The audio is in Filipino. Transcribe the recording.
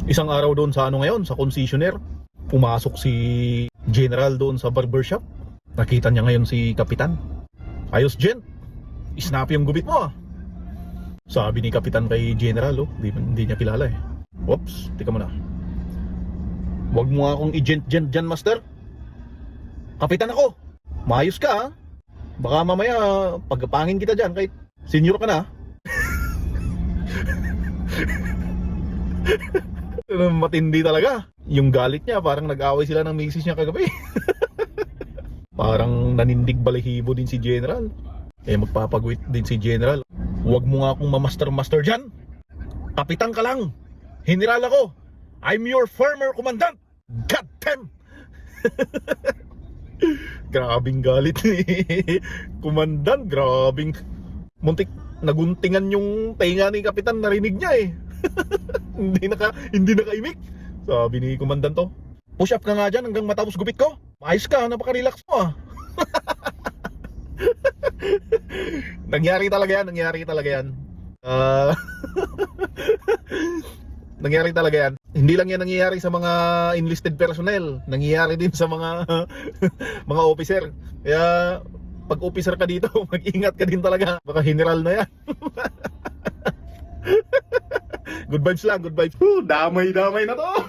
Isang araw doon sa ano ngayon, sa concessionaire, pumasok si General doon sa barbershop. Nakita niya ngayon si Kapitan. Ayos, Gen. Snappy yung gupit mo ah. Sabi ni Kapitan kay General, oh, hindi niya kilala eh. Whoops, tika mo na. Huwag mo akong i-gent-gent dyan, Master. Kapitan ako. Maayos ka ah. Baka mamaya pagkapangin kita dyan kahit senior ka na. Matindi talaga. Yung galit niya, parang nag-away sila ng misis niya kagabi. Parang nanindig balahibo din si General. Eh magpapagwit din si General. Huwag mo nga akong mamaster-master dyan. Kapitan ka lang. General ako. I'm your former commandant. God damn. Grabing galit ni Kumandan. Grabing muntik naguntingan yung tenga ni Kapitan. Narinig niya eh. Hindi nakaimik. Sabi ni Kumandan to, push up ka nga dyan hanggang matapos gupit ko. Maayos ka, napaka-relax mo ah. Nangyari talaga yan. Nangyari talaga yan. Hindi lang yan nangyayari sa mga enlisted personnel. Nangyayari din sa mga mga officer. Kaya pag officer ka dito, mag-ingat ka din talaga. Baka general na yan. Good vibes lang, good vibes. Damay-damay na to.